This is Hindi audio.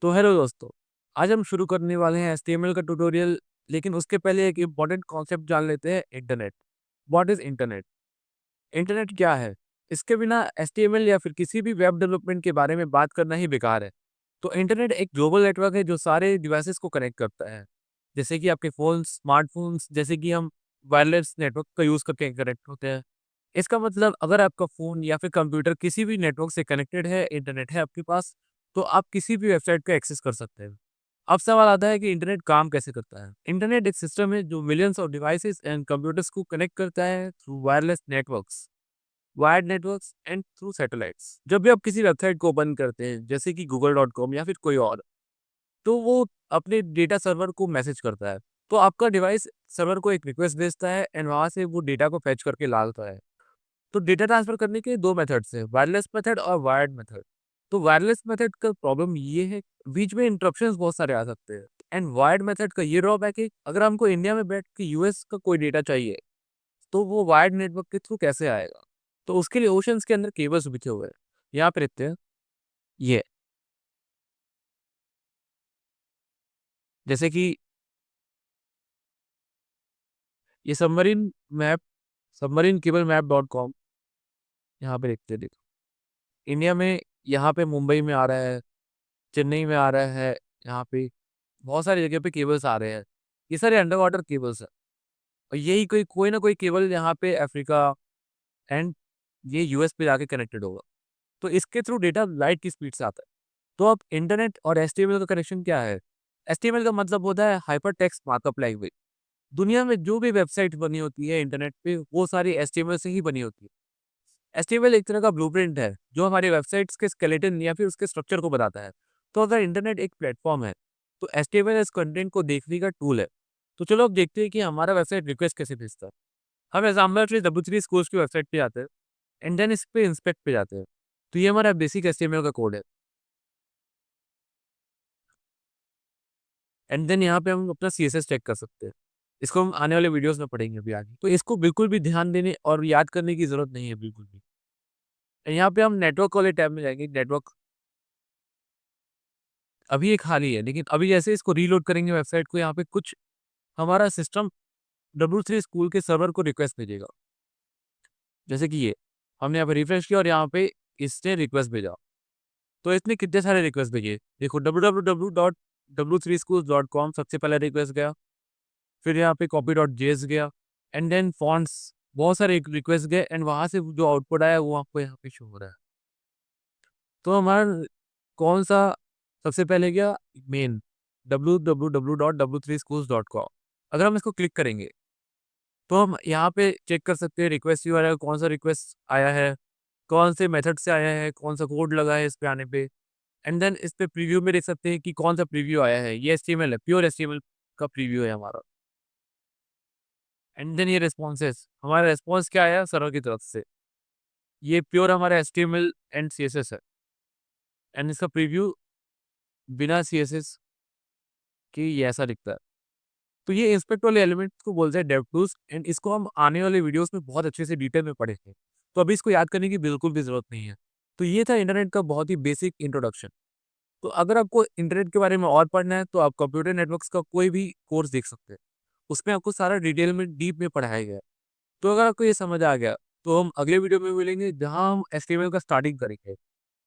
तो हेलो दोस्तों, आज हम शुरू करने वाले हैं एचटीएमएल का ट्यूटोरियल। लेकिन उसके पहले एक इम्पॉर्टेंट कॉन्सेप्ट जान लेते हैं। Internet. What is internet? Internet क्या है? इसके बिना एचटीएमएल या फिर किसी भी वेब डेवलपमेंट के बारे में बात करना ही बेकार है। तो इंटरनेट एक ग्लोबल नेटवर्क है जो सारे डिवाइसेस को कनेक्ट करता है। जैसे कि आपके फोन, स्मार्टफोन्स, जैसे कि हम वायरलेस नेटवर्क का यूज करके कनेक्ट होते हैं। इसका मतलब अगर आपका फ़ोन या फिर कंप्यूटर किसी भी नेटवर्क से कनेक्टेड है, इंटरनेट है आपके पास, तो आप किसी भी वेबसाइट को एक्सेस कर सकते हैं। अब सवाल आता है कि इंटरनेट काम कैसे करता है? इंटरनेट एक सिस्टम है जो millions of devices and computers को कनेक्ट करता है through wireless networks, wired networks and through satellites. जब भी आप किसी वेबसाइट को ओपन करते हैं, जैसे कि गूगल.com या फिर कोई और, तो वो अपने डेटा सर्वर को मैसेज करता है। तो आपका डिवाइस सर्वर को एक रिक्वेस्ट भेजता है एंड वहाँ से वो डेटा को फेच करके लाता है। तो डेटा ट्रांसफर करने के 2 मेथड्स हैं, वायरलेस मेथड और वायर्ड मेथड। तो वायरलेस मेथड का प्रॉब्लम ये है, बीच में इंटरप्शंस बहुत सारे आ सकते हैं। एंड वायर्ड मेथड का ये ड्रॉबैक है, अगर हमको इंडिया में बैठ के यूएस का कोई डेटा चाहिए, तो वो वायर्ड नेटवर्क के थ्रू कैसे आएगा? तो उसके लिए ओशंस के अंदर केबल्स बिछे हुए हैं। यहाँ पे रहते हैं ये, जैसे कि ये सबमरीन केबल मैप .com, यहाँ पे देखते हैं। देखो, इंडिया में यहाँ पे मुंबई में आ रहा है, चेन्नई में आ रहा है, यहाँ पे बहुत सारी जगह पे केबल्स आ रहे हैं। ये सारे अंडर वाटर केबल्स हैं। और यही कोई कोई ना कोई केबल यहाँ पे अफ्रीका एंड ये यूएस पे जाके कनेक्टेड होगा। तो इसके थ्रू डेटा लाइट की स्पीड से आता है। तो अब इंटरनेट और एचटीएमएल का कनेक्शन क्या है? एचटीएमएल का मतलब होता है हाइपर टेक्स्ट मार्कअप लैंग्वेज। दुनिया में जो भी वेबसाइट बनी होती है इंटरनेट पे, वो सारी एचटीएमएल से ही बनी होती है। एचटीएमएल एक तरह का ब्लूप्रिंट है जो हमारी वेबसाइट्स के स्केलेटन या फिर उसके स्ट्रक्चर को बताता है। तो अगर इंटरनेट एक प्लेटफॉर्म है, तो एचटीएमएल इस कंटेंट को देखने का टूल है। तो चलो अब देखते हैं कि हमारा वेबसाइट रिक्वेस्ट कैसे भेजता है। हम एग्जाम्पल के W3 स्कूल्स की वेबसाइट पे जाते हैं एंड देन इस पे इंस्पेक्ट पे जाते हैं। तो ये हमारा बेसिक एचटीएमएल का कोड है। एंड देन यहाँ पे हम अपना सीएसएस चेक कर सकते हैं। इसको हम आने वाले वीडियोस में पढ़ेंगे अभी आगे। तो इसको बिल्कुल भी ध्यान देने और याद करने की जरूरत नहीं है बिल्कुल भी। यहाँ पे हम नेटवर्क वाले टैब में जाएंगे। नेटवर्क अभी ये खाली है, लेकिन अभी जैसे इसको रीलोड करेंगे वेबसाइट को, यहाँ पे कुछ हमारा सिस्टम W3 स्कूल के सर्वर को रिक्वेस्ट भेजेगा। जैसे कि ये हमने यहाँ पे रिफ्रेश किया और यहाँ पे इसने रिक्वेस्ट भेजा। तो इसने कितने सारे रिक्वेस्ट भेजे, देखो www.w3schools.com सबसे पहले रिक्वेस्ट गया। फिर यहाँ पे copy.js गया एंड देन फॉन्ट्स, बहुत सारे रिक्वेस्ट गए एंड वहां से जो आउटपुट आया वो आपको यहाँ पे शो हो रहा है। तो हमारा कौन सा सबसे पहले गया? Main www.w3schools.com। अगर हम इसको क्लिक करेंगे, तो हम यहाँ पे चेक कर सकते हैं रिक्वेस्ट यूआरएल, कौन सा रिक्वेस्ट आया है, कौन से मेथड से आया है, कौन सा कोड लगा है इस पे आने पे। एंड देन इस पे प्रीव्यू में देख सकते हैं कि कौन सा प्रीव्यू आया है। ये एचटीएमएल है, प्योर एचटीएमएल का प्रीव्यू है हमारा। एंड देन ये रिस्पॉन्सेस, हमारा रिस्पॉन्स क्या आया सर्वर की तरफ से, ये प्योर हमारा एचटीएमएल एंड सीएसएस है। एंड इसका प्रीव्यू बिना सीएसएस के ये ऐसा दिखता है। तो ये इंस्पेक्ट वाले एलिमेंट्स को बोलते हैं डेव टूल्स एंड इसको हम आने वाले वीडियोस में बहुत अच्छे से डिटेल में पढ़ेंगे। तो अभी इसको याद करने की बिल्कुल भी जरूरत नहीं है। तो ये था इंटरनेट का बहुत ही बेसिक इंट्रोडक्शन। तो अगर आपको इंटरनेट के बारे में और पढ़ना है, तो आप कंप्यूटर नेटवर्क्स का कोई भी कोर्स देख सकते हैं। उसमें आपको सारा डिटेल में डीप में पढ़ाया गया है। तो अगर आपको ये समझ आ गया, तो हम अगले वीडियो में मिलेंगे जहाँ हम एचटीएमएल का स्टार्टिंग करेंगे।